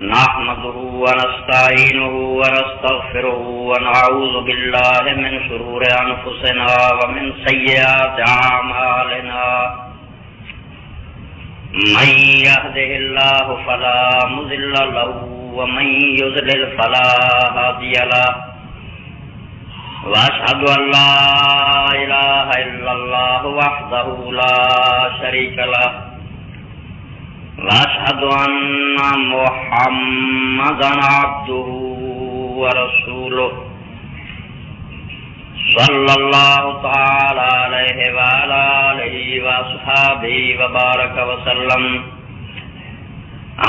نحمده ونستعينه ونستغفره ونعوذ بالله من شرور أنفسنا ومن سيئات أعمالنا من يهده الله فلا مضل له ومن يضلل فلا هادي له وأشهد أن لا إله إلا الله وحده لا شريك له وأشهد أن محمدًا عبده ورسوله صلى الله تعالى عليه وعلى آله وأصحابه وبارك وسلم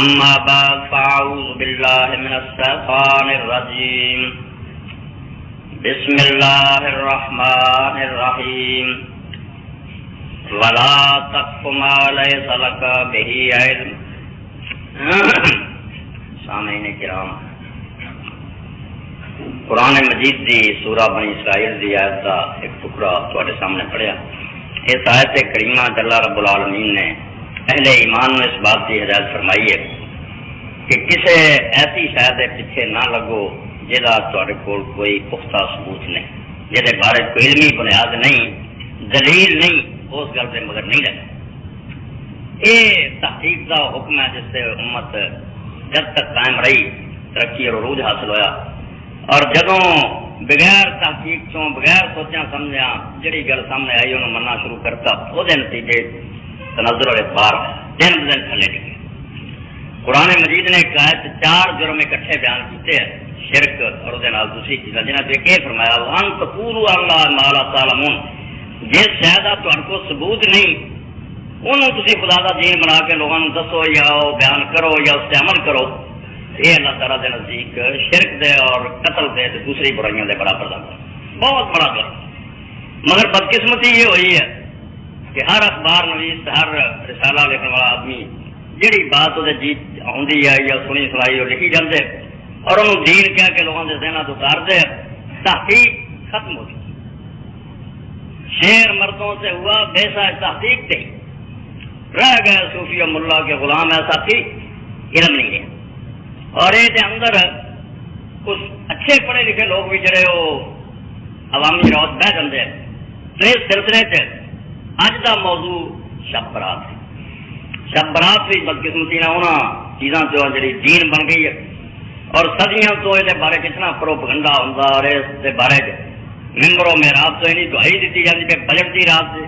أما بعد فأعوذ بالله من الشيطان الرجيم بسم الله الرحمن الرحيم ولا تقف ما ليس لك به علم سامعین کرام، قرآن مجید دی سورہ بنی اسرائیل دی آیت کا ایک ٹکڑا تواڈے سامنے پڑھیا۔ اس آیت کریمہ اللہ رب العالمین نے اہل ایمان نے اس بات کی ہدایت فرمائی ہے کہ کسی ایسی شاید پیچھے نہ لگو جہاں تواڈے کول کوئی پختہ ثبوت نہیں، جہدے بارے کوئی علمی بنیاد نہیں، دلیل نہیں، اس گل سے مگر نہیں لگا۔ یہ تحقیق کا حکم ہے جس سے امت جب تک قائم رہی ترقی اور عروج حاصل ہویا، اور جدوں بغیر تحقیق چوں بغیر سوچا سمجھا جڑی گل سامنے آئی انہوں مننا شروع کرتا، وہ نتیجے تناظر اور اعتبار دن بدن تھلے ڈگے۔ قرآن مجید نے ایک آیت 4 جرم اکٹھے بیان کیتے ہیں، شرک اور دوسری چیزیں، جنہاں سے کہ فرمایا وان تقولوا اللہ ما لا تعلمون، جس شاید تہاڈے کو ثبوت نہیں انہوں تسی خدا دا دین بنا کے لوگوں دسو یا بیان کرو یا اس سے عمل کرو، یہ اللہ تعالیٰ دے نزدیک شرک دے اور قتل دے دوسری برائیوں دے برابر دا بہت بڑا جرم۔ مگر بدقسمتی یہ ہوئی ہے کہ ہر اخبار نویس ہر رسالہ لکھنے والا آدمی جہی بات وہ جی آتی ہے یا سنی سنائی اور لکھی جاتے اور انہوں دین کہہ کے لوگوں کے ذہنات اتار دے، تحقیق ختم ہو گئی۔ شیر مردوں سے ہوا بیسا تحقیق تھی، رہ گئے صوفی و ملا کے غلام، ایسا تھی علم نہیں ہے۔ اور یہ اندر کچھ اچھے پڑھے لکھے لوگ بھی جڑے وہ عوامی روت بہ جاتے ہیں۔ تو اس سلسلے سے اج کا موضوع شب برات ہے۔ شب برات بھی بدقسمتی نہ ہونا چیزاں جو جی دین بن گئی ہے، اور صدیاں تو یہ بارے کتنا پروپگنڈا ہوتا، اور اس بارے ممبر و محراب تو یہ دہائی دیتی جاتی کہ بجٹ کی رات سے،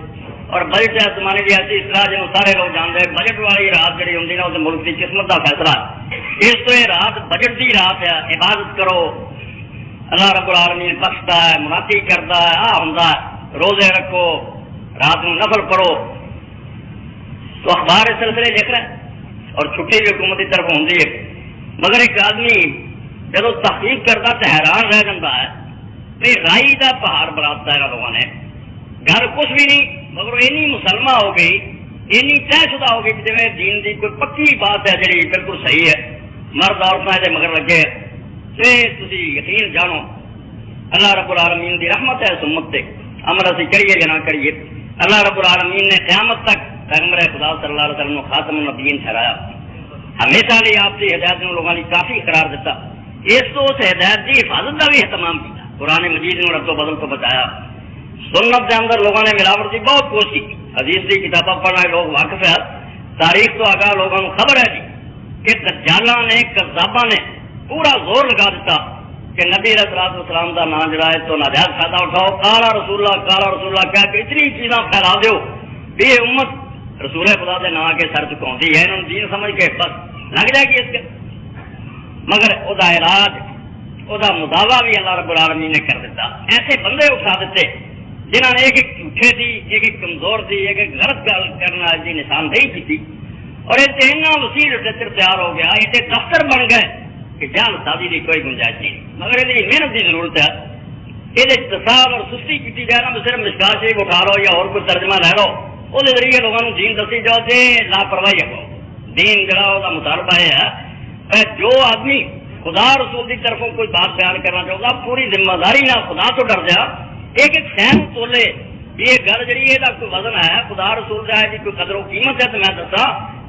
اور بجٹ زمانے کی ایسی اصطلاح جنہوں سارے لوگ جانتے ہیں، بجٹ والی رات جی ہوں نا وہ ملک کی قسمت کا فیصلہ ہے۔ اس تو یہ رات بجٹ کی رات ہے، عبادت کرو، اللہ رب العالمین بخشتا ہے، مناتی کرتا ہے، ہوں روزے رکھو، رات میں نفل پڑھو۔ تو اخبار اس سلسلے لکھ رہے ہیں اور چھٹی بھی حکومت کی طرف ہوتی ہے، مگر ایک آدمی جب تحقیق کرتا تو حیران رہ جاتا ہے کہ رائی کا پہاڑ بناتا ہے لوگوں نے، گھر کچھ بھی نہیں، مگر اینی مسلمہ ہو گئی، اینی طے شدہ ہو گئی جی دین کی کوئی پکی بات ہے جی بالکل صحیح ہے، مرد عورتیں یہ مگر لگے تھی یقین جانو اللہ رب العالمین کی رحمت ہے سمت سے عمل اسی کریے یا نہ کریے۔ اللہ رب العالمین نے قیامت تک پیغمبر خدا صلی اللہ علیہ وسلم خاتم النبیین ٹھہرایا، ہمیشہ لیے آپ کی ہدایت نے لوگوں نے کافی قرار دیتا، اس تو اس ہدایت کی حفاظت کا بھی اہتمام کیا، قرآن مجید نے رد و بدل کو بچایا۔ سنت کے اندر لوگوں نے ملاوٹ کی بہت کوشش کی، حدیث کی کتابیں پڑھنا لوگ واقف ہے، تاریخ تو آگاہ لوگوں کو خبر ہے جی کہ دجالاں نے کذاباں نے پورا زور لگا دیتا کہ نبی علیہ السلام کا نام جڑا ہے تو ناجائز فائدہ اٹھاؤ، کالا رسول اللہ کہہ کے اتنی چیزاں پھیلا دیو بھی یہ امت رسول خدا کے نام کے سر چکاؤں ہے، انہوں نے دین سمجھ کے بس لگ جائے گی اس کے، مگر وہ علاج وہ مداوا بھی اللہ رب العالمین نے کر دیتا۔ ایسے بندے اٹھا دیتے جنہوں نے ایک جھوٹے دی، ایک کمزور دی، ایک غلط گل کرنا کی نشاندہی کی تھی، اور یہ اتنا وسیع لٹریچر تیار ہو گیا، یہ دفتر بن گئے کہ جان سازی کی کوئی گنجائش نہیں، مگر یہ محنت کی ضرورت ہے۔ یہ اتصال اور سستی کی جائے نا، صرف مشکا شریف اٹھا لو یا اور کوئی ترجمہ لے لو، وہ ذریعے لوگوں کو دین دسی جاؤ جی لاپرواہی رکھو۔ دین جڑا وہ مطالبہ یہ ہے جو آدمی خدا رسول کی طرفوں کوئی بات بیان کرنا چاہتا پوری ذمہ داری نہ خدا تو ڈر جا، ایک ایک سہن تولے یہ گل جی یہ کوئی وزن ہے خدا رسول کا ہے جی کوئی قدر و قیمت ہے تو میں دسا،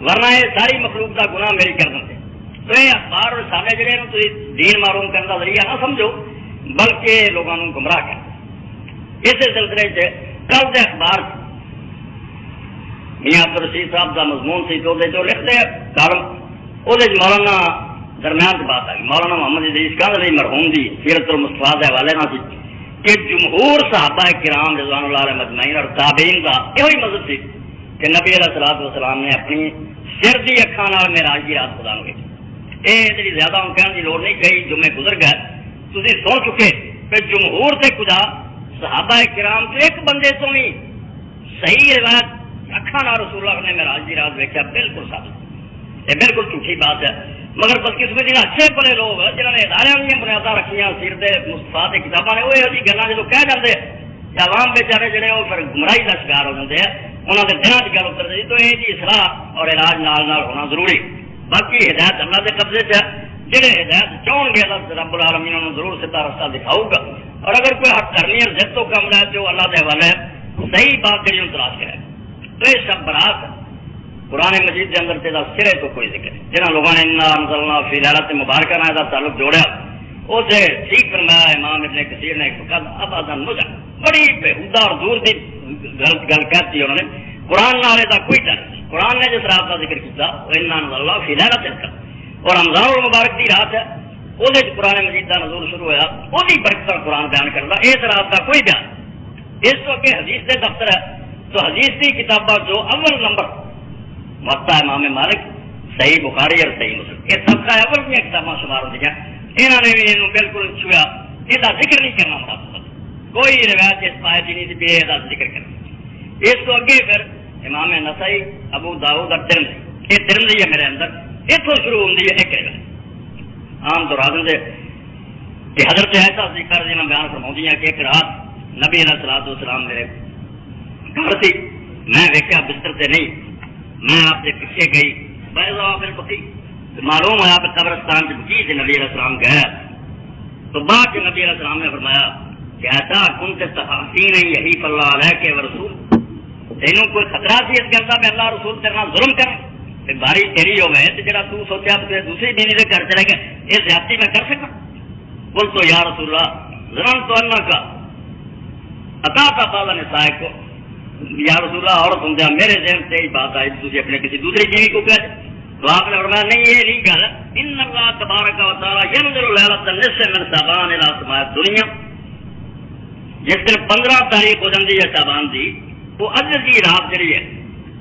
ورنہ یہ ساری مخلوق کا گناہ میری کر دیں۔ تو یہ اخبار اور رسالے جڑے نا دین معلوم کرنے کا ذریعہ نہ سمجھو بلکہ لوگوں کو گمراہ کر اس سلسلے سے کل کے اخبار میاں عبدالرشید صاحب کا مضمون سی تو لکھتے کالم وہ مولانا درمیان کی بات آ گئی مولانا محمد ادریس کاندھی مرحوم کی سیرت المصطفیٰ کے حوالے نہ سی کہ جمہور صحابہ کرام رضوان اللہ علیہ مجمعین اور تابعین کا یہ مذہب سی کہ نبی علیہ الصلوۃ والسلام نے اپنی سر کی اکھاں نال معراج کی رات خدا نو ویکھی یہ جی زیادہ ہوں کہنے کی لوڑ نہیں کئی جمعے گزر گئے تھی سن چکے کہ جمہور سے خدا صحابہ کرام تو ایک بندے تو بھی صحیح روایت اکھاں نال رسول اللہ نے معراج کی رات ویکھیا بالکل ثابت یہ بالکل جھوٹھی بات ہے مگر بدقسمتی جنہیں اچھے بڑے لوگ جنہوں نے ادارے دیا بنیادیں رکھیاں سیرت مصطفیٰ کی کتابیں نے وہ ایسی گلیں جب کہہ جاتے ہیں عوام بیچارے جڑے وہ پھر گمراہی کا شکار ہو جاتے ہیں انہوں نے دنوں کی گل اتر دی تو یہ اصلاح اور علاج نال ہونا ضروری باقی ہدایت اللہ کے قبضے سے جہے ہدایت چاہن گے اللہ رب العالمین انہوں ضرور سیدھا رستہ دکھاؤ گا اور اگر کوئی حق کرنی ہے ضد تو کم ہے جو اللہ کے حوالے صحیح بات جی تلاش کرے تو یہ سب برات قرآن مجید کے اندر تیرا سرے تو کوئی ذکر نہیں جنہوں لوگوں نے انزلنا فی لیلۃ مبارکہ نہ تعلق جوڑا اسے ٹھیک فرمایا امام ابن کثیر نے ایک وقت ابدا نجا بڑی بےہودہ اور دور کی گل کہتی انہوں نے قرآن نالے کا کوئی ڈر نہیں قرآن نے جس رات کا ذکر کیا انزلنا فی لیلۃ القدر اور رمضان المبارک کی رات ہے وہ قرآن مجید کا نزول شروع ہوا وہی برکت قرآن بیان کرتا اس رات کا کوئی بیان اس تو اگے حدیث کے دفتر ہے تو حدیث کی کتابیں جو اول نمبر موطا امام مالک صحیح بخاری اور صحیح مسلم یہ سب کا اول دیا کتابیں شمار ہوتی ہیں انہوں نے بھی یہ بالکل چھویا یہ ذکر نہیں کرنا مراد کوئی روایت اس پائے کی نہیں تھی یہ ذکر کرنا اس کو اگے پھر امام نسائی ابو داؤد اور ترمذی یہ ترمذی ہے میرے اندر اتوں شروع ہوتی ہے ایک روایت عام طور آدھے کہ حضرت ایسا ذکر جی میں بیان فرماؤں کہ ایک رات نبی علیہ الصلوۃ والسلام میرے گھر تھی میں ویکیا بستر سے نہیں میں آپ سے پیچھے گئی بقی معلوم ہے آپ قبرستان سے بکی سے نبی علیہ السلام گیا تو بعد کے نبی علیہ السلام نے فرمایا کہ ایسا کن سے تحسین یہی اللہ علیہ کے رسول تینوں کوئی خطرہ سی اس گلتا میں اللہ رسول تیرنا ظلم کرے باری تیری ہو گئے تو جڑا تو سوچا دوسری دینی سے گھر چلے گئے یہ زیادتی میں کر سکا بول تو یا رسول اللہ ظلم تو اللہ کا عطا تھا بالا نسائے کو یا رسول اللہ عورت ہوں گیا میرے ذہن سے ہی بات آئی تجھے اپنے کسی دوسری بیوی کو کہہ تو آپ نے فرمایا نہیں یہ نہیں گل ان اللہ تبارک و تعالی ینزل لیلۃ النصف من شعبان الی سماء الدنیا جس دن 15 تاریخ ہو جاتی ہے شعبان دی وہ اجر کی رات جڑی ہے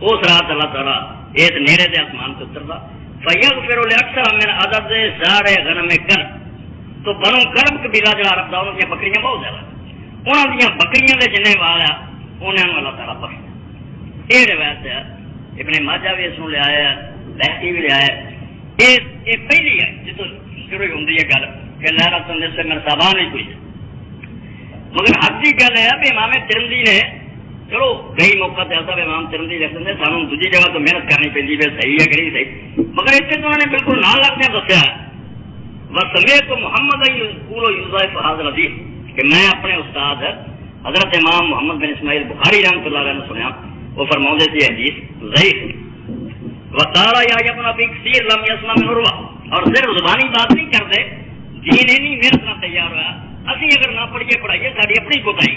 اس رات اللہ تعالیٰ اس نیرے دے آسمان سے اترتا فیغفر لاکثر من عدد سارے غنم کرب تو بنو کرب قبیلہ جڑا رکھتا انہوں کی بکریاں بہت زیادہ انہوں دیا بکریاں دے جنے والا انہوں اللہ تعالیٰ بخش یہ روایت ہے ابن ماجہ بھی اس لے آیا بہتی بھی لے آیا یہ پہلی ہے جتوں شروع ہوتی ہے گل کہ لیلۃ النصف من شعبان ہی کوئی مگر حق کی گل ہے کہ امام ترمذی نے چلو کئی موقع پہ ایسا امام ترمذی لکھ دیں سانوں دوسری جگہ تو محنت کرنی پڑتی ہے صحیح ہے کہ نہیں صحیح مگر اتنے تو انہوں نے بالکل نہ لگتے دسیا وسمیت محمد یوسف حاضر عزیز کہ میں اپنے استاد حضرت امام محمد بن اسماعیل بخاری رحمۃ اللہ علیہ نے سنیا وہ فرماؤں تھے حدیث ضعیف وقال یا ابن ابی کثیر لم یسمع من عروہ اور صرف زبانی بات نہیں کرتے دین نہیں محنت نہ تیار ہوا اسی اگر نہ پڑھیے پڑھائیے ساری اپنی کوتاہی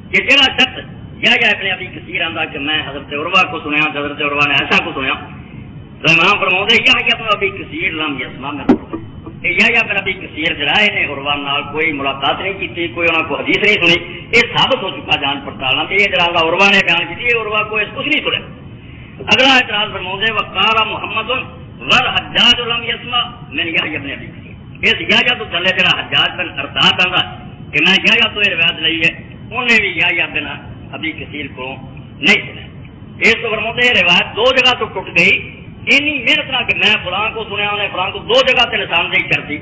کہ جڑا شخص یا ابن ابی کثیر آندا کہ میں حضرت عروہ کو سنیا حضرت عروہ نے ایسا کو سنیا تو امام فرماؤں تھے یا ابن ابی کثیر لم یسمع من عروہ یا ابن ابی کثیر جڑائے نے عروہ نال کوئی ملاقات نہیں کی کوئی انہوں کو حدیث نہیں سنی یہ ثابت ہو چکا جان پڑتالنا کہ یہ جڑا عروہ نے بیان کی یہ عروہ کو کچھ نہیں سنے اگلا اعتراض فرماؤں دے وقال محمد والحجاج لم یسمع من یحیی بن ابی کثیر اس یحییٰ تو چلے جڑا حجاج بن ارطاط آندا کہ میں یحییٰ تو یہ روایت لئی ہے انہیں بھی یحییٰ بن ابی کثیر کو نہیں سنا اس تو فرماؤں دے روایت دو جگہ تو ٹوٹ گئی اینی محنت نہ کہ میں فلاں کو سنیا انہیں فلاں کو دو جگہ تے نشاندہی کرتی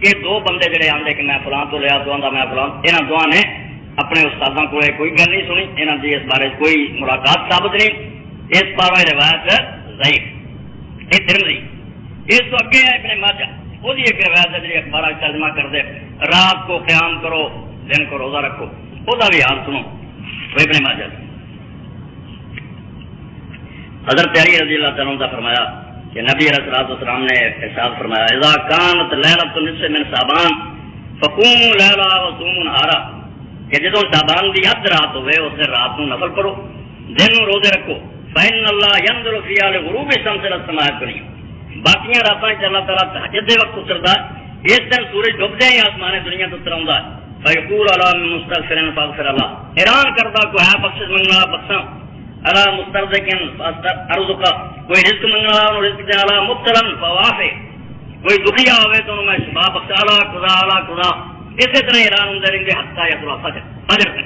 کہ دو بندے جڑے آندے کہ میں فلاں تو لیا تو آندا میں فلاں انہاں دوواں نے اپنے استاداں کو کوئی گل نہیں سنی انہاں دی اس بارے کوئی ملاقات ثابت نہیں اس پارا روایت ضعیف یہ ترمذی اس تو اگے ہے ابن ماجہ وہ ایک روایت ہے جی اخبار ترجمہ کر دے رات کو قیام کرو دن کو روزہ رکھو وہ بھی حال سنو وہ ابن ماجہ حضرت علی رضی اللہ تعالیٰ عنہ فرمایا کہ نبی علیہ السلام نے ارشاد فرمایا اذا كانت ليلة النصف من شعبان فقوموا ليلا وصوموا نهارا کہ جدوں شعبان دی ادھ رات ہوئے اس دن رات نو نفل پڑھو دن نو روزے رکھو فإن الله ينظر فيها لغروب الشمس إلى السماء الدنيا باقیاں راتاں وچ اللہ تعالیٰ تہجد دے وقت اتردا اس دن سورج ڈبدے ہی آسمان دنیا تو اتروندا فیقول علی مستغفر فاغفر اللہ حیران کردا کوئی ہے بخشش منگنا بخشاں علی مسترزقن ارزق کوئی رزق منگنا انہوں رزق دے علی مبتلا فوافع کوئی دکھیا ہوئے تو میں شفا بخشا علی خدا اسی طرح حیران ہوندے رہندے حتی یطلع فجر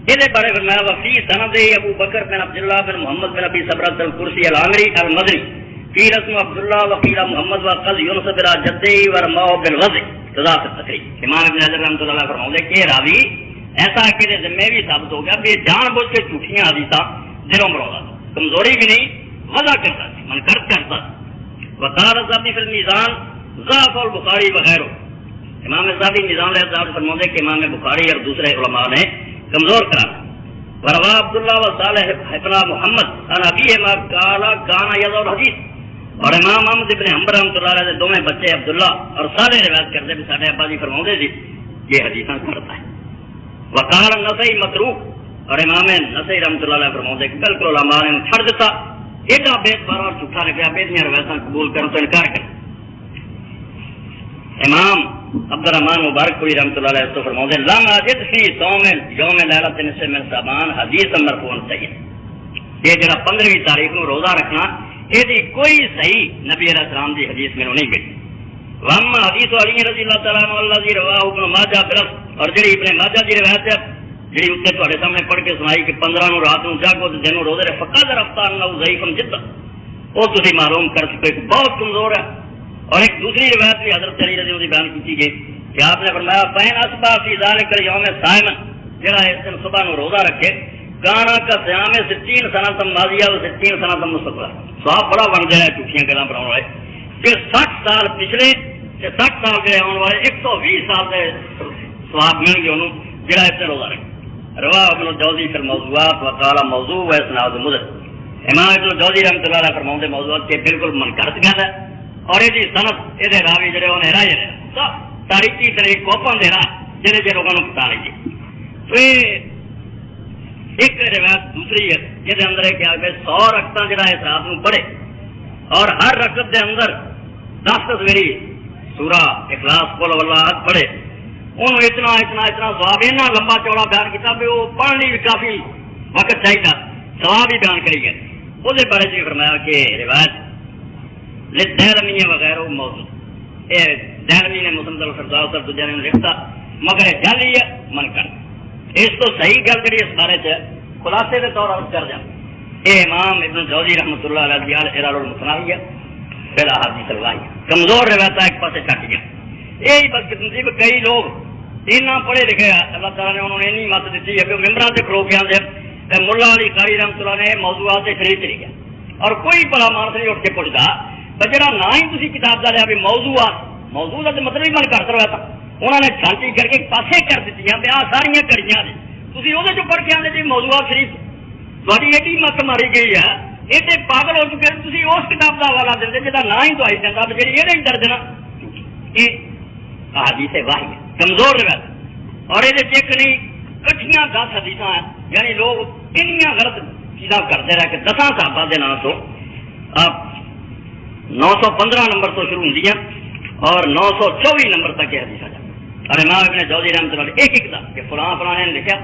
یہ بڑے فرمایا وفی سند ابو بکر بن عبداللہ بن محمد بن ابی صبرۃ الکرسی العامری المدنی فی رسم عبداللہ وقیل محمد وقل یونس بن جدی ورماؤ بالوضع تضاف التقریب امام ابن حجر رحمۃ اللہ علیہ فرماتے کہ راوی ایسا کہ ذمہ بھی ثابت ہو گیا کہ جان بوجھ کے جھوٹیاں حدیثاں دلوں مروا کمزوری بھی نہیں وضع کرتا من کرد کرتا وقال الذهبي فی المیزان ضعف البخاری وغیرہ امام الذهبی میزان الاعتدال فرماتے کہ امام بخاری اور دوسرے علماء نے کمزور کرانا وروا عبداللہ و صالح ابن محمد عن ابیہما قال کان یضع الحدیث اور امام محمد ابن حنبل رحمۃ اللہ علیہ دو میں بچے عبداللہ اور صالح روایت کرتے بھی ساڈے ابا جی فرماتے تھے یہ حدیثاں کرتا ہے وقال النسائی متروک اور امام نسائی رحمۃ اللہ علیہ فرماتے کہ بالکل علماء نے چھڑ دیتا ایک بیت بار اور جھوٹا لگا بیتیاں روایتاں قبول کرو تو انکار کر امام عبد الرحمن مبارک کوئی رحمۃ اللہ علیہ تو فرماتے ہیں لم اجد فی صوم یوم لیلۃ النصف من شعبان حدیث مرفوع صحیح یہ جڑا 15ویں تاریخ کو روزہ رکھنا یہ کوئی صحیح نبی علیہ السلام کی حدیث میں نہیں ملی واما حدیث علی رضی اللہ تعالیٰ عنہ الذی رواہ ابن ماجہ برس اور جڑی ابن ماجہ کی روایت ہے جڑی اتنے تہاڈے سامنے پڑھ کے سنائی کہ 15 نو رات نو جاگو تے دن نو روزے رکھو فقط رفتہ انه ضعیف جدا وہ تسی معلوم کر سکتے کہ بہت کمزور ہے اور ایک دوسری روایت بھی حضرت علی رضی اللہ عنہ بیان کی گئی کہ آپ نے فرمایا فین اصبح فی ذلک الیوم صائم جڑا اس دن صبح نو روزہ رکھے کانا کا صیام 60 سنۃ ماضیہ و 60 سنۃ مستقبلہ ثواب بڑا بن جائے جھوٹیاں گلاں بناؤ والے کہ 60 سال پچھلے تے 60 سال کے آنے والے 120 سال کے ثواب مل گئے انہوں جڑا اس دن روزہ رکھے رواہ ابن الجوزی فی الموضوعات وقال موضوع و اسناد مضر امام ابن الجوزی رحمۃ اللہ علیہ فرماتے موضوعات کے بالکل منکرت گل ہے اور یہ صنعت یہ راوی جڑے انہیں راہ جڑے سب تاریخی طریق کوپن دے راہ جڑے جڑے لوگوں کو بتا لیجیے تو ایک روایت دوسری ہے جہد اندر ہے کہ آگے 100 رکعتاں جڑا ہے رات نو پڑھے اور ہر رکعت دے اندر 10 تصویری سورہ اخلاص قل واللہ پڑھے انہوں اتنا ثواب اتنا لمبا چوڑا بیان کیا کہ وہ پڑھنے بھی کافی وقت چاہیے ثواب بھی بیان کری گئے اس بارے سے فرمایا کہ روایت دہلمی وغیرہ موضوع یہ دہلمی نے مسلم الفرزا سر دوجہ نے لکھتا مگر جعلی ہے من کر اس تو صحیح گل کری اس بارے سے خلاصے کے طور پر کر جا یہ امام ابن جوزی رحمۃ اللہ علیہ دیال ارال المتناہیہ بلا حدیث الواہیہ کمزور روایت ایک پاسے چھٹ گیا یہی بدقسمتی کہ کئی لوگ اتنا پڑھے لکھے اللہ تعالیٰ نے انہوں نے اتنی مت دیتی ہے کہ ممبران سے کھلو کے آتے ملا علی قاری رحمۃ اللہ نے موضوعات سے خرید چلی گیا اور کوئی بڑا مانس نہیں اٹھ کے پوچھتا جڑا نہ ہی تھی کتاب کا لیا بھی موضوع کا مطلب ہی من کرتا رہا تھا انہوں نے چھانٹی کر کے پاسے کر دیتی ہیں آ ساریا کڑیاں نے تھی وہ پڑھ کے آتے جی موضوع شریف تاری ایڈی مت ماری گئی ہے یہ تو پاگل ہو چکے تھی اس کتاب کا حوالہ دیں جا نہ ہی تو آئی جاتا جی یہ نہیں درج نا یہ حدیث واہی ہے کمزور روایت اور یہ چیک نہیں کٹھیاں 10 حدیث ہیں یعنی لوگ انیاں غلط چیزاں کرتے رہے کہ 10 صحابہ کے نام تو آپ 915 نمبر تو شروع ہوتی ہیں اور 924 نمبر تک یہ حدیث آ جاتا اور امام ابن جوزی رحمۃ اللہ ایک دا کہ فلاں نے لکھا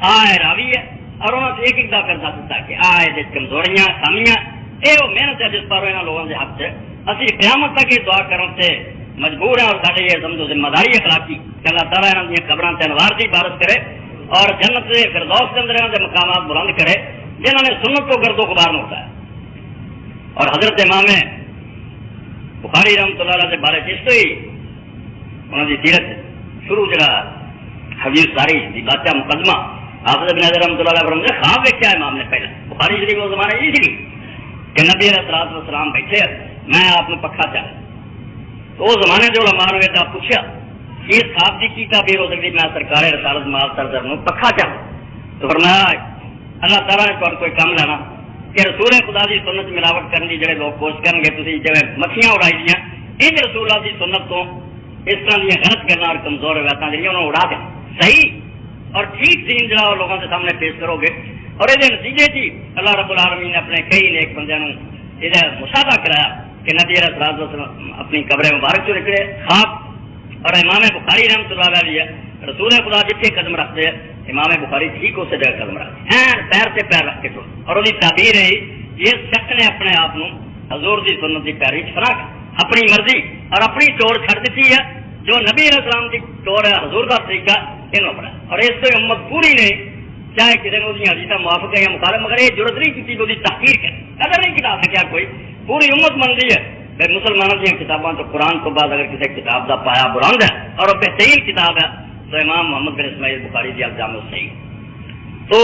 آئے راوی ہے اور انہوں نے ایک دا کرتا دیتا کہ آئے کمزوریاں خامیاں یہ محنت ہے جس پر یہاں لوگوں کے حق سے اسی قیامت تک یہ دعا کرنے سے مجبور ہیں اور سارے یہ سمجھو ذمہ داری اخلاقی کہ اللہ تعالیٰ یہاں دیا قبروں سے انوار کی عبادت کرے اور جنت سے فردوس کے اندر یہاں سے مقامات بلند کرے جنہوں نے سنت کو گرد و غبار میں اٹھایا اور حضرت امام بخاری رحمۃ اللہ علیہ سے بارے چیز تو ہی انہوں کی سیرت شروع جڑا حدیث ساری دی بادشاہ مقدمہ حافظ ابن حجر رحمۃ اللہ علیہ فرماتے ہیں خواب دیکھا ہے امام نے پہلے بخاری شریف وہ زمانے یہ سی کہ نبی علیہ الصلوۃ والسلام بیٹھے میں آپ کو پکھا چاہ تو اس زمانے جو علماء نے بیٹا پوچھا اس خواب کی تعبیر ہو سکتی میں سرکار رسالت مال سردر پکھا چاہ تو فرمایا اللہ تعالیٰ نے کوئی کام لینا کہ رسول خدا کی سنت ملاوٹ کرنے کی جڑے لوگ کوشش کریں گے تھی جی مکھیاں اڑائی دیا ان رسول اللہ کی سنت تو اس طرح دیا غلط کرنا اور کمزور روایتیں جہاں انہوں اڑا دیں صحیح اور ٹھیک دین جڑا وہ لوگوں کے سامنے پیش کرو گے اور یہ نتیجے جی اللہ رب العالمین نے اپنے کئی نیک بندے یہ مشاہدہ کرایا کہ نبی علیہ السلام اپنی قبر مبارک چ نکلے خواب اور امام بخاری رحمۃ اللہ علیہ رسول خدا جتنے قدم رکھتے ہیں امام بخاری ٹھیک اسے جگہ قدم رکھتے ہیں پیر سے پیر رکھ کے تو اور وہی تعبیر ہے یہ شخص نے اپنے آپ حضور کی سنت کی پیروی فراق اپنی مرضی اور اپنی ٹور چھڑ دیتی ہے جو نبی علیہ السلام کی ٹور ہے حضور کا طریقہ انہوں اپنا اور اس سے امت پوری نے چاہے کسی نے وہ حدیث موافق ہے یا مخالف مگر یہ ضرورت نہیں کی وہ تحقیق ہے اگر نہیں کتاب سکیا کوئی پوری امت بنتی ہے پھر مسلمانوں کی کتابوں تو قرآن تو بعد اگر کسی کتاب کا پایا بلند ہے اور بہترین کتاب ہے تو امام محمد بن اسماعیل بخاری دی الجامع صحیح تو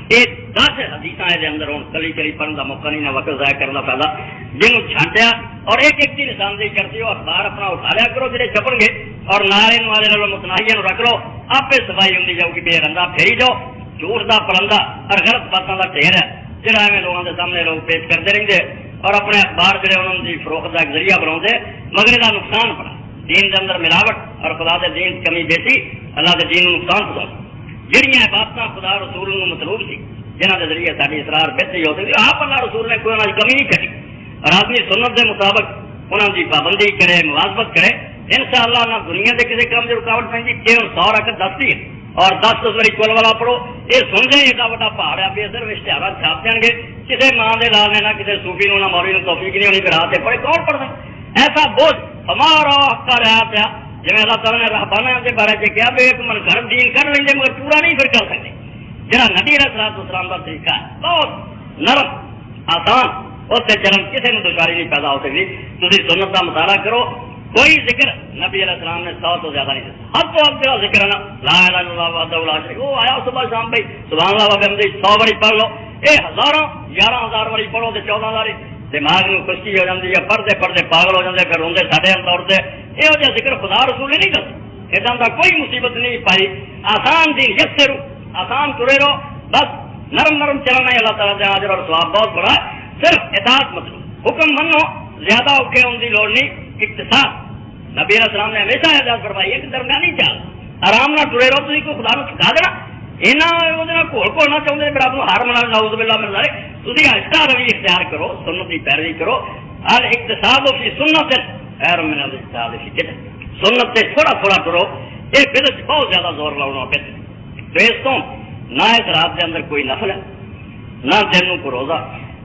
یہ 10 حدیث اندر ہوں کلی کلی پڑھنے کا موقع نہیں نہ وقت ضائع کرنے کا فائدہ جنہوں چھانٹیا اور ایک ایک کی نشاندہی کرتی ہو اخبار اپنا اٹھا لیا کرو جڑے چھپن گے اور نعرے والے متناہیہ رکھ لو آپ صفائی ہوتی جاؤ گی بے رندا پھیری جاؤ جھوٹ کا پرندہ اور غلط باتوں کا ڈھیر ہے جہاں ایویں لوگوں کے سامنے لوگ پیش کرتے رہتے اور اپنے اخبار جڑے انہوں کی فروخت کا ایک ذریعہ بنا مگر یہ نقصان پڑا دین کے اندر ملاوٹ اور خدا کے دین کمی بیسی اللہ کے دین نقصان پہنچا جہاں عبادت خدا رسول مطلوب سی جنہوں کے ذریعے ساری اسرار بہتری ہو سکتی آپ اللہ رسول نے کوئی انہوں کی کمی نہیں کری اور آدمی سنت کے مطابق انہوں کی پابندی کرے ملازمت کرے انشاءاللہ نہ دنیا کے کسی کام کی رکاوٹ پہنچی کہ 100 رکعت 10 دی اور 10 باری کل والا پڑھو یہ سن لیں ایڈا وا پہاڑ ہے پہ صرف اشتہار چھاپ دیں گے کسی ماں کے لال نے نہ کسی صوفی نہ مولوی نے توفیق نہیں ہونی پھر پڑھے کون پڑھتا ایسا بوجھ ہمارا حقہ رہا پیا جی اللہ تعالیٰ نے رہبانہ کے بارے میں کیا بھی ایک من گھر دین کر لیں گے مگر پورا نہیں پھر کر سکتے جہاں نبی علیہ السلام کا طریقہ ہے بہت نرم آسان اس سے جنم کسی میں دشواری نہیں پیدا ہو سکتی تھی سنت کا مطالعہ کرو کوئی ذکر نبی علیہ السلام نے 100 تو زیادہ نہیں دیا حد تو اب جڑا ذکر ہے نا لا الہ الا اللہ وحدہ لا شریک وہ آیا صبح شام بھائی سبحان اللہ وبحمدہ 100 باری پڑھ لو یہ ہزاروں 11,000 باری پڑھو تو 14,000 دماغ میں خشکی ہو جاتی ہے پڑھتے پڑھتے پاگل ہو جاتے پھر روندے ساڈے طور سے یہ ذکر خدا رسول نے نہیں کرتا ادھر کا کوئی مصیبت نہیں پائی آسان دین یس سے رو آسان ترے رہو بس نرم نرم چلنا ہے اللہ تعالیٰ سے حاضر اور ثواب بہت بڑا ہے صرف اطاعت مطلب حکم منو زیادہ اوکے ہونے کی لوڑ نہیں اقتصاد نبی علیہ السلام نے ہمیشہ اعزاز فرمائی ہے کہ درمیانی چال آرام نہ ٹرے رہو تھی کوئی خدا نو سکھا دینا یہاں گھول گھولنا چاہتے پھر آپ ہار منا نعوذ باللہ من ذالک تھی آہستہ روی اختیار کرو سنت کی پیروی کرو ہر اقتصاد فی سنت خیر من الاقتصاد فی بدع سنت سے تھوڑا تھوڑا کرو یہ بدع بہت زیادہ زور لاؤنا بہتر تو اس کو نہ اس رات کے اندر کوئی نفل ہے نہ دن کو روزہ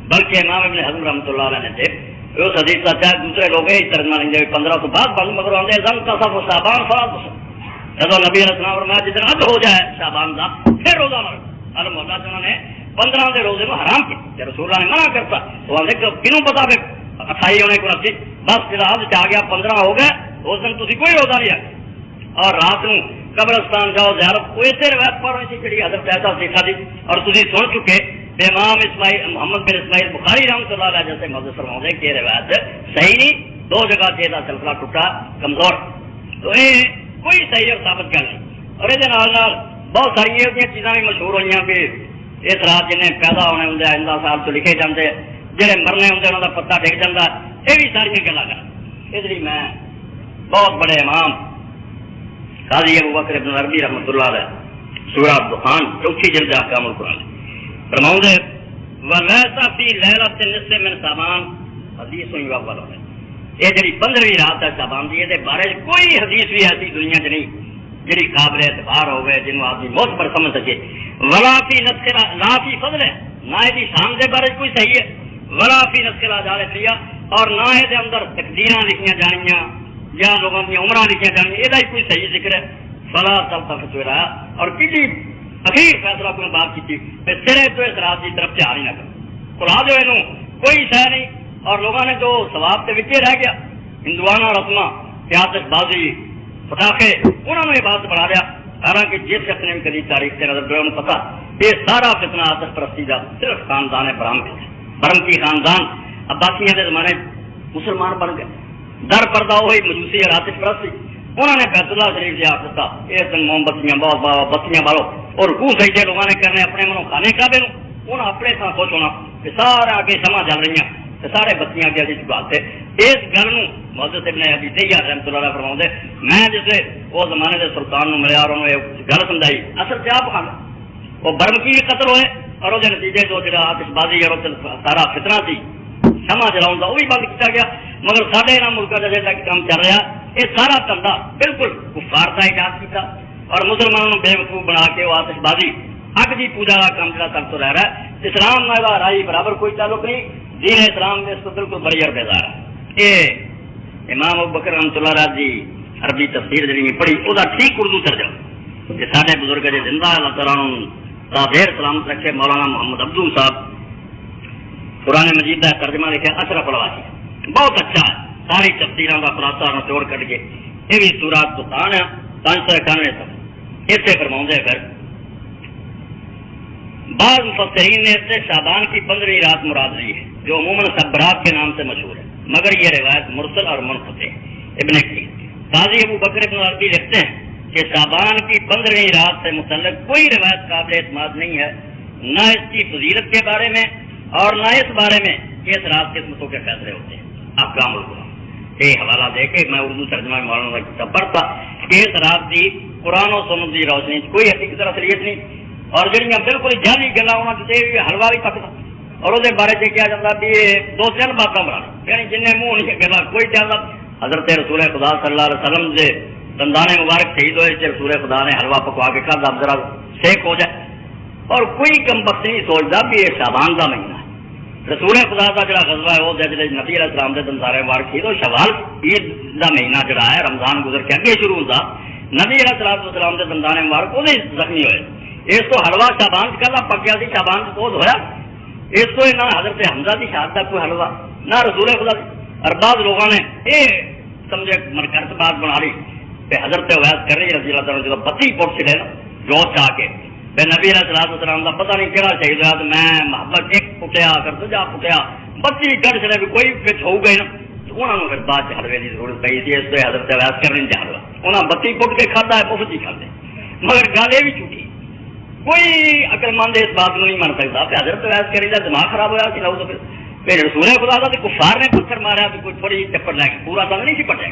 بلکہ امام ابن حزم رحمۃ اللہ علیہ نے اس حدیث کا چاہے دوسرے لوگ ہی ترجمہ لیں گے 15 تو بعد بھاگ مگر آتے زم کا سب شعبان فرض جب نبی علیہ السلام فرمایا جتنا حد ہو جائے شعبان کا پھر روزہ مر المحلہ سے انہوں نے 15 کے روزے میں حرام کیا رسول اللہ نے منع کرتا وہ دنوں مطابق 28 ہونے کو رکھتی بس پھر حد آ گیا 15 ہو گئے اس دن تھی کوئی روزہ نہیں ہے اور رات کو قبرستان جاؤ زیارت کوئی سے روایت پڑھ رہی تھی جی حضرت ایسا سیکھا دی اور تھی سن چکے امام اسماعیل محمد بن اسماعیل بخاری رحمۃ اللہ علیہ جیسے محدث فرماتے ہیں کہ روایت صحیح نہیں 2 جگہ سے سلسلہ ٹوٹا کمزور تو یہ کوئی صحیح اور ثابت گل نہیں اور یہ بہت ساری یہ چیزاں بھی مشہور ہوئی کہ اس رات جنہیں پیدا ہونے ہوں آئندہ سال تو لکھے جاتے جہے مرنے ہوں انہوں کا پتا ڈگ جاتا یہ بھی ساری گلا کر اس لیے میں بہت بڑے امام قاضی ابو بکر ابن عربی رحمۃ اللہ علیہ سورہ دخان 4 جلد احکام القرآن فرماؤں دے وَلَيْسَ فِي لَيْلَةِ النِّصْفِ مِنْ شَعْبَانَ حدیث یُقبل ہے یہ جڑی 15ویں رات ہے شعبان دی یہ بارے کوئی حدیث بھی ایسی دنیا چ نہیں جڑی قابل اعتبار ہوئے جنہوں آدمی موت پر سمجھ سکے ولا فی نسخ لا فی فضل ہے نہ یہ شان دے بارے کوئی صحیح ہے ولا فی نسخ الاجال فیا اور نہ یہ اندر تقدیراں لکھیاں جانیاں یا لوگوں کی عمریں لکھیاں جانیاں یہ کوئی صحیح ذکر ہے فلا تلتفت الیہا اور کسی اخیر فیصلہ کو بات کی سرے تو اس رات کی طرف تیار ہی نہ کرو قرآن جو ہے کوئی شہ نہیں اور لوگوں نے جو ثواب کے وچے رہ گیا ہندوانہ رسما سیاست بازی پٹاخے انہوں نے یہ بات بڑھا دیا حالانکہ جس شخص نے کبھی تاریخ سے نظر انہوں پتا یہ سارا فتنہ آتش پرستی کا صرف خاندان برہم کی خاندان عباسیہ کے زمانے مسلمان بن گئے در پردہ وہی مجوسی اور آتش پرستی انہوں نے بیت اللہ شریف سے آپ اس دن موم بتیاں بہت بتیاں بالو اور رکوع سجدے لوگوں نے کرنے اپنے منوں کھانے کا بھی انہوں اپنے ساتھ خوش ہونا کہ سارا آگے سما چل رہی ہیں سارے بتیاں کے چکاتے اس گل محدث ابن ابی تیمیہ رحمۃ اللہ علیہ فرماؤں میں جسے وہ زمانے کے سلطان نو ملیا اور انہوں نے گل سمجھائی اصل سے آپ خان وہ برم کی قتل ہوئے اور وہ نتیجے جو جا آتش بازی اور سارا فتنہ سی سما چلاؤں کا وہ بھی بند کیا گیا مگر سارے یہاں ملکوں کا جیسا کام چل رہا یہ سارا دھندا بالکل کفار کا ایجاد کیا اور مسلمانوں بے وقوف بنا کے وہ آتش بازی اگ کی پوجا کا کام جڑا تک تو رہ رہا ہے اسلام رائی برابر کوئی تعلق نہیں دین اسلام میں اس کو بالکل بڑی عربیدار ہے یہ امام ابوبکر رحمۃ اللہ علیہ جی عربی تفسیر جی پڑھی وہ ٹھیک اردو ترجمہ کہ سارے بزرگ جی زندہ اللہ تعالیٰ دیر سلامت رکھے مولانا محمد عبدو صاحب قرآن مجید کا ترجمہ لکھا اشرف الواسی بہت اچھا ہے ساری تفسیروں کا خلاصہ نچوڑ کٹ کے یہ بھی سورات تو تان ہے 591 تک اسے فرماؤں پھر بعض مفسرین نے اس سے شعبان کی 15ویں رات مراد لی ہے جو عموماً سبرات کے نام سے مشہور ہے مگر یہ روایت مرسل اور منقطع ابن کثیر قاضی ابو بکر ابن عربی لکھتے ہیں کہ شعبان کی 15ویں رات سے متعلق کوئی روایت قابل اعتماد نہیں ہے نہ اس کی فضیلت کے بارے میں اور نہ اس بارے میں کہ اس رات قسمتوں کے فیصلے ہوتے ہیں احکام القرآن یہ حوالہ دے کے میں اردو ترجمہ میں مولانا کا پڑھتا کہ اس رات کی قرآن و سنت کی روشنی کوئی حقیقت اصلیت نہیں اور جہاں بالکل جعلی گلا حلوا بھی پکتا اور وہ بارے سے کیا جاتا بھی یہ 2-3 باتیں بنا یعنی جن منہ نہیں گلا کوئی چاہتا حضرت رسول خدا صلی اللہ علیہ وسلم سے دندان مبارک شہید ہوئے رسول خدا نے حلوا پکوا کے کھا ذرا سیک ہو جائے اور کوئی کم بخت نہیں سوچتا بھی یہ شعبان کا مہینہ ہے رسول خدا کا جڑا غزوہ ہے وہ جب نبی علیہ السلام کے دندان مبارک شہید ہو شوال عید کا مہینہ جڑا ہے رمضان گزر کے اگے شروع ہوتا نبی علیہ السلام کے دندان مبارک وہ زخمی ہوئے اس تو حلوا شعبان کلا پک گیا سی شعبان بہت ہوا اس کو نہ حضرت حمزہ کی شہادت کا کوئی حلوا نہ رسول خدا اور بعض لوگوں نے یہ سمجھے مرکز بات بنا لی کہ حضرت اویس کر رہی رضی اللہ تعالیٰ جب 32 فٹ چلے نا جوش چاہ کے نبی علیہ السلام کا پتہ نہیں کہڑا شہید ہوا تو میں محبت ایک پٹیا کر دو جا پٹیا 32 کٹ چلے بھی کوئی پچھ ہو گئے نا تو انہوں نے پھر بعد حلوے کی ضرورت پی تھی اس سے حضرت اویس کر رہی حلوا انہیں 32 فٹ کے کھاتا ہے مفت ہی کھاتے مگر گل یہ بھی جھوٹی کوئی عقل مند اس بات کو نہیں من سکتا کہ حضرت ویس کری کا دماغ خراب ہوا کہ لاؤ تو پھر رسول خدا تھا تو کفار نے پتھر مارا تو کوئی تھوڑی چپڑ لے کے پورا تھا نہیں سی پٹے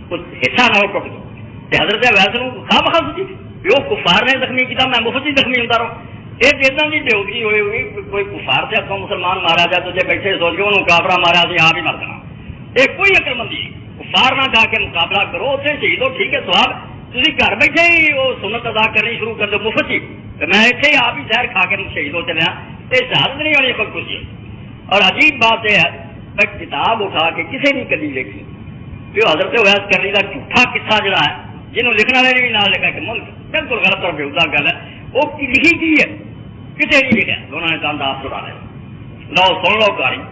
کچھ حصہ نہ ہو ٹوٹ گیا حضرت ویس کو کھا بخا سوچی وہ کفار نے زخمی کیا میں مفت ہی زخمی ہوتا رہا یہ جیسا کی بےودگی ہوئی ہوئی کوئی کفار سے اپنا مسلمان مارا جائے تو جب بیٹھے سوچ کے انہوں کافرا مارا تو آپ ہی مر دینا یہ کوئی عقل مندی کفار نہ جا کے مقابلہ کرو اسے شہید ہو ٹھیک ہے سواب تھی گھر بیٹھے ہی وہ سنت ادا کرنی شروع کر دو مفت ہی میں اتنے آپ ہی زہر کھا کے شہید ہو چلے یہ شہادت نہیں ہونی کوئی خوشی اور عجیب بات یہ ہے میں کتاب اٹھا کے کسی نے کبھی لکھی کہ حضرت اویس کرنی کا جھوٹا قصہ جڑا ہے جنہوں لکھنا والے بھی نہ لکھا کہ ملک بالکل غلط اور بےحدہ گل ہے وہ لکھی کی ہے کسی نہیں لکھا انہوں نے کہا آپ سنا رہے لو سن لو کہانی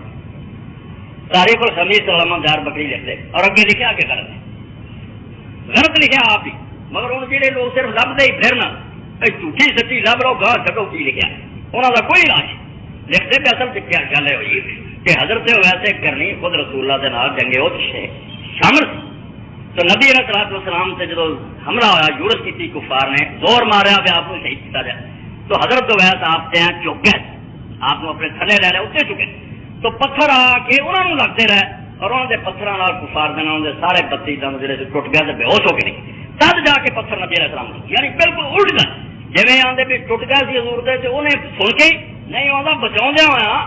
تاریخ الخمیس علامہ دار بکری لکھتے اور اگے لکھا کہ غلط لکھا آپ ہی مگر ہوں جہے لوگ صرف لبتے ہی پھرنا جھوٹی سچی لب لو گاہ چکو کی لکھا انہوں کا کوئی علاج لکھتے پہ اصل کیا گل ہے ہوئی کہ حضرت ویسے کرنی خود رسول اللہ کے نام جنگے وہ شامل تو نبی علیہ السلام سے جب حملہ ہوا یورس کی کفار نے زور مارا پہ آپ کو شہید کیا جائے تو حضرت ویس آپ سے چک گئے آپ اپنے تھلے لے لے اتنے چکے تو پتھر آ کے انہوں نے لگتے رہے اور انہوں نے پتھروں کفار دے سارے 32 دم جڑے ٹوٹ گئے تو بے ہوش ہو کے نہیں تب جا کے پتھر نبی علیہ السلام یعنی بالکل الٹ گئے جی آدھے بھی ٹوٹ گیا سی حضور دے انہیں سن کے نہیں آتا بچاؤ ہوا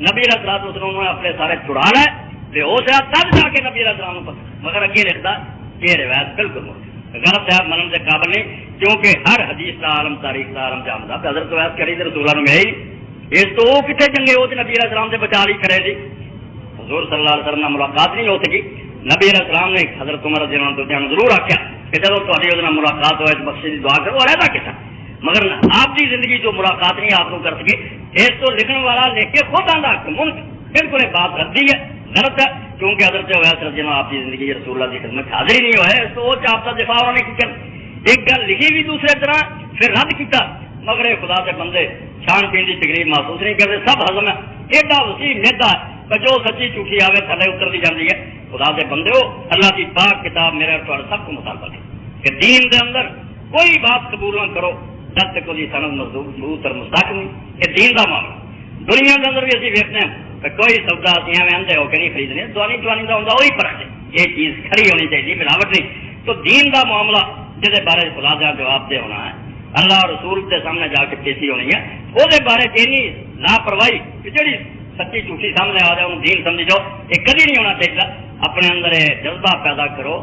نبی علیہ السلام نے اپنے سارے چھڑا لے بے ہوش ہے تب جا کے نبی علیہ السلام پتھر مگر اگے لکھتا یہ روایت بالکل غلط ہے منن کے قابل نہیں کیونکہ ہر حدیث کا عالم تاریخ کا عالم جانتا حضرت ویس کری رسول اللہ نے اس تو وہ کتنے چنگے ہو نبی علیہ السلام سے بچا لی کرے تھی حضور صلی اللہ علیہ وسلم ملاقات نہیں ہو سکی نبی علیہ السلام نے حضرت عمر رضی اللہ عنہ ضرور آخیا کہ چلو تھوڑی ملاقات ہوئے بخشش کی دعا کرو علیحدہ کسا مگر آپ کی زندگی جو ملاقات نہیں آپ کو کر سکے اس تو لکھنے والا لکھ کے خود آدھا ملک بالکل بات ردی ہے غلط ہے کیونکہ حضرت ویس رضی اللہ آپ کی زندگی رسول اللہ کی خدمت حاضر ہی نہیں ہوا ہے تو وہ آپ کا دفاع ہونے کی کر ایک گل لکھی بھی دوسرے طرح پھر رد کیا مگر خدا سے بندے چھان پین کی تکلیف محسوس نہیں کرتے سب ہزم ہے ایڈا وسیع میدا ہے جو سچی جھوٹھی آئے تھلے اترتی جاتی ہے خدا سے بندے ہو اللہ کی پاک کتاب میرے سب کو مطالبہ ہے کہ دین کے اندر کوئی بات قبول نہ کرو جب تک کوئی سند مضبوط اور مستحکم نہیں یہ دین کا معاملہ دنیا کے اندر بھی اسی دیکھتے ہیں کہ کوئی سودا اسی میں اندھے ہو کے نہیں خریدنے، دوانی کا ہوتا وہی فرق ہے، یہ چیز کھڑی ہونی چاہیے، ملاوٹ نہیں۔ تو دین کا معاملہ جہد بارے خدا کا جواب دے ہونا ہے، اللہ اور رسول کے سامنے جا کے پیشی ہونی ہے، وہ بارے اینی لاپرواہی کہ جہی سچی جھوٹی سامنے آ جائے انہوں دین سمجھ جاؤ، یہ کبھی نہیں ہونا چاہیے۔ اپنے اندر یہ جذبہ پیدا کرو،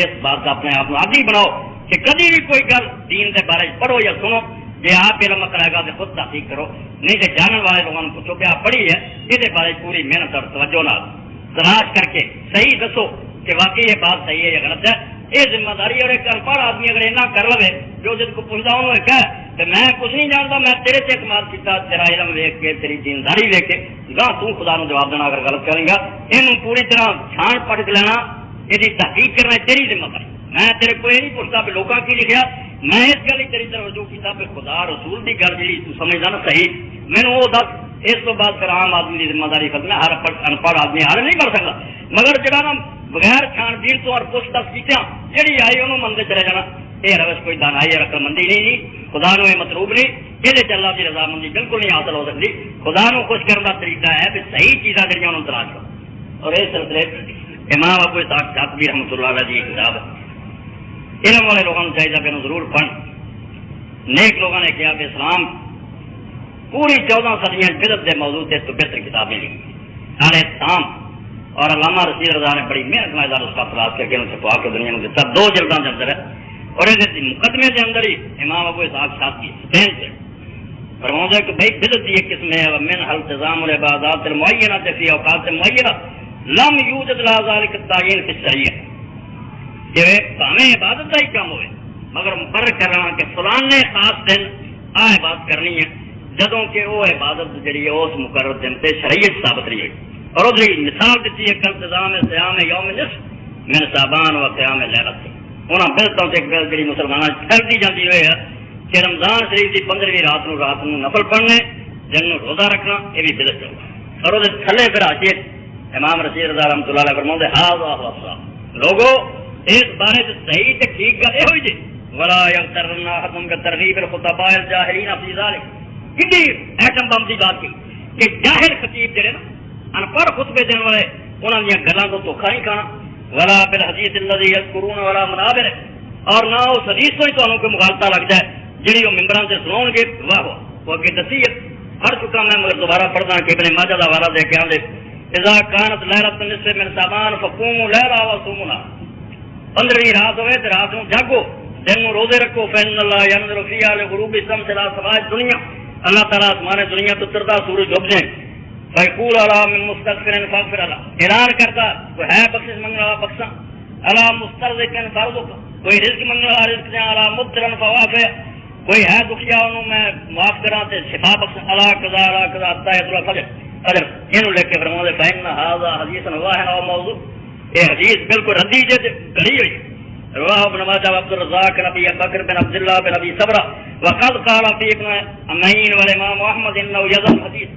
اس بات کا اپنے آپ کو عادی بناؤ کہ کبھی بھی کوئی گل دین کے بارے پڑھو یا سنو، جی آپ علم کرے گا تو خود تحقیق کرو، نہیں تو جاننے والے لوگوں کو پوچھو کہ آپ پڑھی ہے، یہ بارے پوری محنت اور توجہ نال تلاش کر کے صحیح دسو کہ واقعی یہ بات صحیح ہے یا غلط ہے۔ یہ ذمہ داری اور ایک انپڑھ آدمی اگر ایسا کر لے جو جس کو پوچھتا انہوں نے کہا کہ میں کچھ نہیں جانتا، میں تیرے سے اعتماد کیا، تیرا علم ویک کے تیری دینداری ویک کے گاہ تو خدا نو جواب دینا اگر غلط کریں گا، یہ پوری طرح چھان پڑھ لینا، یہ تحقیق کرنا تیری ذمہ داری۔ میں تیرے کو یہ نہیں پوچھتا کہ لوگوں کی لکھا، میں اس گل تیری طرف رجوع کیا کہ خدا رسول کی گل جی تو سمجھدا نا صحیح مینوں وہ دس۔ اس تو بعد پھر عام آدمی کی ذمہ داری ختم ہے، ہر انپڑھ آدمی ہر نہیں کر سکتا، مگر جڑا نا بغیر چھان بین تو اور پوچھ دس کیتیاں جہی آئی انہوں منتے چلے جانا، یہ روش کوئی دانائی یا رقم مندی نہیں جی، خدا نو یہ مطلوب نہیں، یہ اللہ کی رضامندی بالکل نہیں حاصل ہو سکتی۔ خدا نو خوش کرنے کا طریقہ ہے کہ صحیح چیزاں جہاں انہوں تلاش کرو۔ اور اس سلسلے امام ابو اسحاق شاطبی رحمۃ اللہ علیہ کی کتاب ہے، علم والے لوگوں کو چاہیے کہ ضرور پڑھ۔ نیک لوگوں نے کیا کہ اسلام پوری 14 صدیاں بدعت کے موضوع سے تو بہتر کتابیں لکھی، سارے تام، اور علامہ رشید رضا نے بڑی محنت میں اس کا تلاش کر کے ان چھپا کے دنیا میں دیتا، 2 جلدوں کے اندر ہے، اور اس مقدمے کے اندر ہی امام ابو اسحاق شاطبی اسپین سے فرماتا ہے کہ بھائی بدعت یہ قسم ہے من التزام العبادات المعینہ فی اوقات معینہ لم یوجد لا ذلک التعین فی الشریعہ، کہ ہمیں عبادت کا ہی کام ہوئے مگر مقرر کرنا کہ فلان نے خاص دن آ عبادت کرنی ہے، جدوں کہ وہ عبادت جڑی ہے اس مقرر دن سے شریعت ثابت رہی ہے۔ اور ادھر مثال دیتی ہے کہ انتظام قیام یوم نصف من شعبان و قیام لیلت، انہاں بلتوں سے ایک گل جڑی مسلمانوں پھیلتی جاتی ہوئی ہے کہ رمضان شریف کی 15ویں رات نو نفل پڑھنے، دن نو روزہ رکھنا، یہ بھی بدعت ہے۔ اور ادھر تھلے پھر حاشیے امام رشید رضا رحمۃ اللہ علیہ فرماتے ہیں ھذا هو الصواب، لوگوں اس بارے میں صحیح تے ٹھیک گل یہ ہوئی جی ولا یغترن احدکم بترغیب الخطباء الجاہلین فی ذلک، کتنی ایٹم بم کی بات کی کہ جاہل خطیب جڑے نا انپڑھ خطبے دینے والے انہوں نے گلوں کو دھوکھا نہیں کھانا، ولا بالحدیث الذی یذکرون ولا منابر، اور نہ اس حدیث کو ہی تمہیں کوئی مغالطہ لگ جائے جی وہ ممبران سے سناؤ گے، واہ وہ اگے دسی پڑھ چکا میں مگر دوبارہ پڑھنا کہ ابن ماجہ کا حوالہ دے کے آدھے اذا كانت ليلة النصف من شعبان فقوموا ليلا وصوموا، 15ویں رات ہوئے تو رات کو جاگو، دن کو روزے رکھو، فإن الله ينظر فيها لغروب الشمس إلى سماء الدنيا، اللہ تعالیٰ آسمان دنیا تو اترتا سورج ڈوب جائے، فیقول علی من مستغفر فاغفر له، اعلان کرتا کوئی ہے بخشش منگنے والا بخشا، علی مسترزق فارزق، کوئی رزق منگنے والا رزق دے، علی مبتلا فوافع، کوئی ہے دکھیا انہوں میں معاف کرا تے شفا بخشا، علی قضا حتی یطلع الفجر، اگر انہوں لے کے فرماؤ فإن هذا حدیث واحد و موضوع، یہ حدیث بالکل ردی جے گڑی ہوئی، رواه ابن ماجه وعبد الرزاق بن ابي بكر بن عبد الله بن ابي صبرة، وقد قال في ابن معين والامام احمد انه يذم الحديث،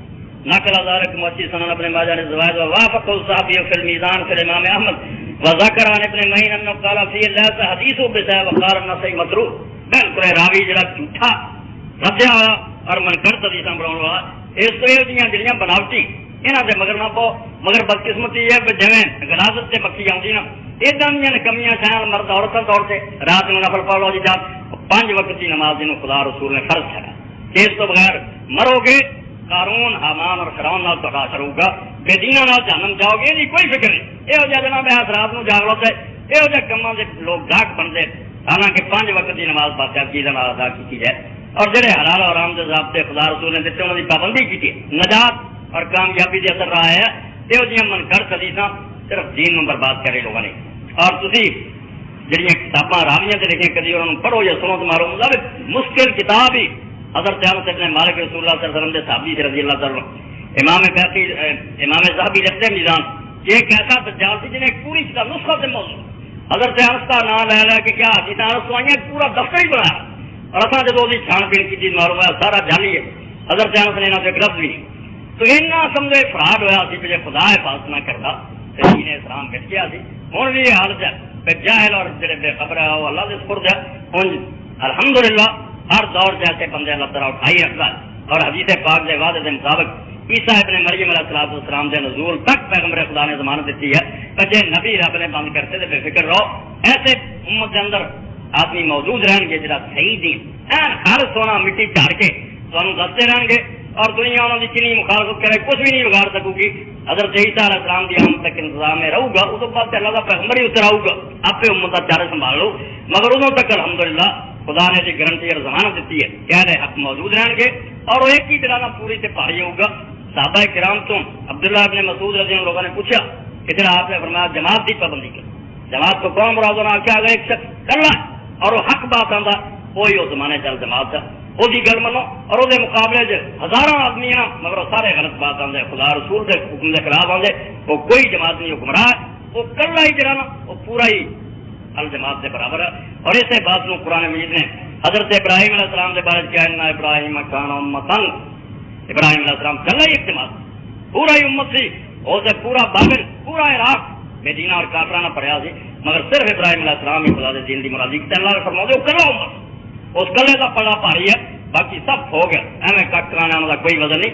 نقل ذلك مؤسس سنن ابن ماجه الزوائد ووافقه الصحابي في الميزان في الامام احمد، وذكر عن ابن معين انه قال فيه ليس حديثه بصحيح وقال النسائي متروك، بالکل راوی جڑا جھوٹا رچیا ہوا اور منکر حدیثاں بناؤن والا، اس تو یہ جڑیاں بناوٹی انہاں دے مگر نہ پاؤ، مگر بدقسمتی یہ کہ جویں غلاظت سے مکھی آؤندی نا ادا کمیاں شاید مرد عورتوں طور سے رات میں نفل پڑھ لو جی جات 5 وقت کی نماز جنہوں خدا رسول نے فرض ہے، اس تو بغیر مرو گے قارون حامان اور فرعون نال تہاڈا اثر ہوگا، بے دیناں نال جہنم جاؤ گے، یہ کوئی فکر نہیں، یہ جا جناب رات نو جاگ لو تے یہ جہ کماں دے لوگ ڈاک بنتے، حالانکہ 5 وقت کی نماز باقاعدگی نال ادا کی جائے، اور جڑے حلال اور حرام دے ضابطے خدا رسول نے دیتے انہاں دی پابندی کی نجات اور کامیابی دے اثر رہا ہے، یہ جہاں منکر حدیثاں صرف دین نو برباد کرے لوگوں نے۔ اور تسی جڑیاں کتاباں راویاں تے لکھیں کدی انہاں نوں پڑھو یا سنو تمہارا مطابق مشکل کتاب ہی حضرت انس بن مالک رسول اللہ صلی اللہ علیہ وسلم دے صحابی سے رضی اللہ تعالی عنہ، امام بیہقی امام ذہبی لکھتے ہیں میزان، یہ ایک ایسا دجال تھی جنہیں پوری کتاب نسخہ سے موضوع حضرت انس کا نام لے لے کہ کیا حدیث انس تو آئیں پورا دفتر ہی بنایا، اور اصل جب وہ چھان بین کی چیز معلوم ہے سارا جعلی ہے، حضرت انس نے انہوں سے ایک لفظ بھی نہیں، تو اتنا سمجھے فراڈ ہوا سی کہ خدا حفاظت نہ کرتا دین اسلام مٹ گیا سی، ہوں بھی یہ حالت ہے کہ جاہل اور جڑے بے خبر ہے وہ اللہ کے سپرد ہے، ہوں الحمدللہ ہر دور جیسے بندے اللہ تعالیٰ اٹھائی رکھتا ہے، اور حدیث پاک کے وعدے کے مطابق عیسیٰ ابن مریم علیہ السلام کے نزول تک پیغمبر خدا نے ضمانت دیتی ہے بچے نبی رب نے بند کرتے تھے بے فکر رہو ایسے امت کے اندر آدمی موجود رہن گے جہاں صحیح دین ہر سونا مٹی چاڑ کے تمہیں دستے رہن گے اور دنیا انہوں نے کنی مخالفت کرے کچھ بھی نہیں بگاڑ سکو گی. حضرت عیسیٰ علیہ السلام کی آمد تک انتظام میں رہوں گا اس بعد اللہ کا پیغمبر ہی اتر آؤ گا آپ امت کا چارے سنبھال لو مگر ادوں تک الحمدللہ خدا نے جی گارنٹی اور ضمانت دیتی ہے کہہ رہے حق موجود رہن گے اور ایک ہی طرح پوری سے پہاڑی ہوگا. صحابہ کرام تو عبداللہ ابن مسعود رضی اللہ لوگوں نے پوچھا کہ آپ نے فرمایا جماعت کی پابندی کر. جماعت کو کون مراد ہونا کیا اگر ایک شخص کر رہا اور وہ حق بات آتا وہی اس زمانے چل جماعت ہے وہ گل منو اور وہ مقابلے ہزاروں آدمی ہیں مگر وہ سارے غلط بات آتے خدا رسول کے حکم کے خلاف آتے وہ کوئی جماعت نہیں حکمراہ وہ کلا ہی جڑا نا وہ پورا ہی الجماعت کے برابر ہے. اور اسی بات کو قرآن مجید نے حضرت ابراہیم علیہ السلام کے بارے کیا ابراہیم کان امتن ابراہیم علیہ السلام کلا ہی ایک جماعت پورا ہی امت سی اسے پورا بابل پورا عراق بے دینہ اور کافرانہ پڑھیا سی مگر صرف ابراہیم علیہ السلام ہی خدا دین کی مرادی کی اللہ نے فرمایا وہ کلا امت اس کلے کا پڑا پہاڑی ہے باقی سب ہو گیا ایویں کٹ کرانے کا کوئی وزن نہیں.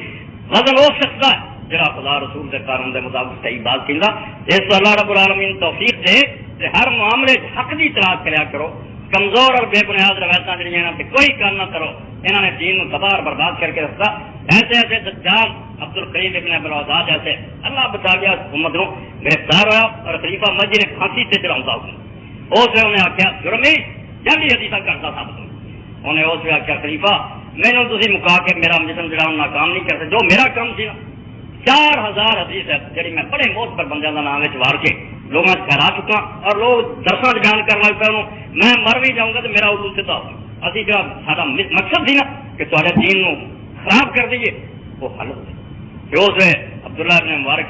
وزن ہو سکتا ہے جہاں خدا رسول کے قانون کے مطابق صحیح بات کہا. اس کو اللہ رب العالمین توفیق دے کہ ہر معاملے حق کی تلاش کریا کرو. کمزور اور بے بنیاد روایتیں جہاں پہ کوئی کام نہ کرو انہوں نے دین کو تباہ برباد کر کے رکھا. ایسے ایسے دجال عبد القریب ابن ابوالعزاء جیسے اللہ بچا گیا حکومت کو گرفتار ہوا اور خلیفہ مسجد نے پھانسی سے چڑھاؤں اس نے انہیں آخیا جرم ہی جلدی حدیثہ کرتا ثابت انہیں اس نے آخیا خلیفہ مینو تھی مکا کے میرا مشن جڑا ناکام نہیں کرتے جو میرا کام سی نا 4000 حدیث ہے جی میں بڑے موت پر بندے کا نام وار کے لوگوں سے ٹھہرا چکا اور لوگ درساں بیان کرنے لگ پہ میں مر بھی جاؤں گا تو میرا اردو سیدھا ہوگا. ابھی جو سارا مقصد تھی نا کہ تھوڑے دین کو خراب کر دیجیے وہ حل ہو جو اسے عبداللہ ابن مبارک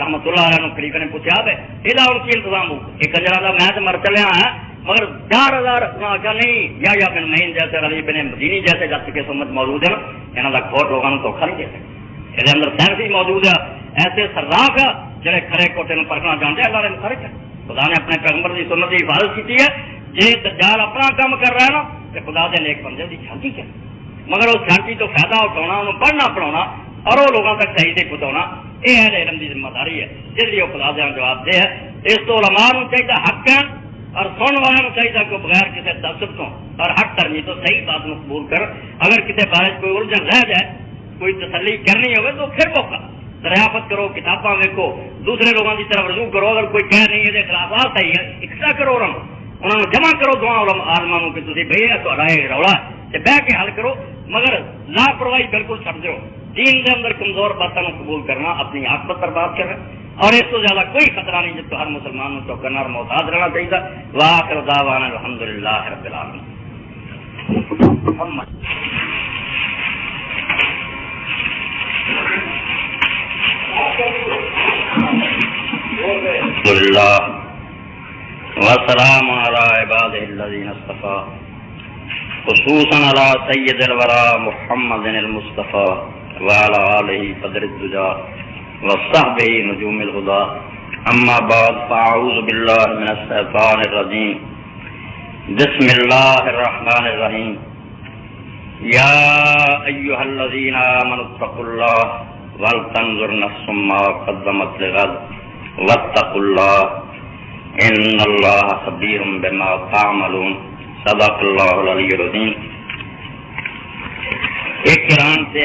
رحمت اللہ علیہ خلیفہ نے پوچھا یہ ان کی انتظام ہوگا ایک کنجرا تھا میں تو مر چلے ہے مگر 4000 کیا نہیں یا بن معین جیسے علی بن مدینی جیسے جا چکے سمجھ موجود ہے نا یہاں کا کھوٹ لوگوں کو دھوکھا نہیں دے سکتے یہ اندر سائنس ہی موجود ہے ایسے سراخ جڑے کھڑے کوٹے میں پرکھنا جانتے اللہ نے مخرج ہے. خدا نے اپنے پیغمبر کی سنت کی حفاظت کی ہے جی دجال اپنا کام کر رہا ہے نا تو خدا دے نیک بندے کی جھانکی کر مگر اس جھانکی تو فائدہ اٹھانا انہوں پڑھنا پڑھانا اور وہ لوگوں تک صحیح سے پہنچانا یہ ہے علم کی ذمہ داری ہے جس لیے وہ خدا دے جواب دے ہے. اس تو علماء کو چاہیے حق ہے اور سننے والوں کو چاہیے کہ بغیر کسی تعصب تو اور حق کرنی تو صحیح بات کو قبول کر. اگر کسی بارے کوئی الجھن رہ جائے کوئی تسلی کرنی ہوگی تو پھر موقع دریافت کرو کتاباں دیکھو دوسرے لوگوں کی طرف رجوع کرو. اگر کوئی کہہ نہیں ہے خلافات صحیح ہے اکٹھا کرو انہوں نے جمع کرو دعا آلما کہ تھی بھائی ہے رولا بہ کے حل کرو مگر لاپرواہی بالکل چھڑ دو. دین کے اندر کمزور باتوں کو قبول کرنا اپنی آکبت برباد کرنا اور اس تو زیادہ کوئی خطرہ نہیں جس کو ہر مسلمان کو چوکنا اور محتاط رہنا چاہیے. وآخر دعوانا الحمدللہ رب العالمین. الحمدللہ والسلام علی عبادہ الذین اصطفیٰ خصوصاً علی سید الورا محمد المصطفیٰ وعلى آلہ قدر الدجا وصحبہ نجوم الہدا. اما بعد فاعوذ باللہ من الشیطان الرجیم بسم اللہ الرحمن الرحیم. یا ایہا الذین آمنوا اتقوا اللہ ولتنظر نفس ما قدمت لغد واتقوا اللہ ان اللہ خبیر بما تعملون. صدق اللہ العلی العظیم. ایک قرآن سے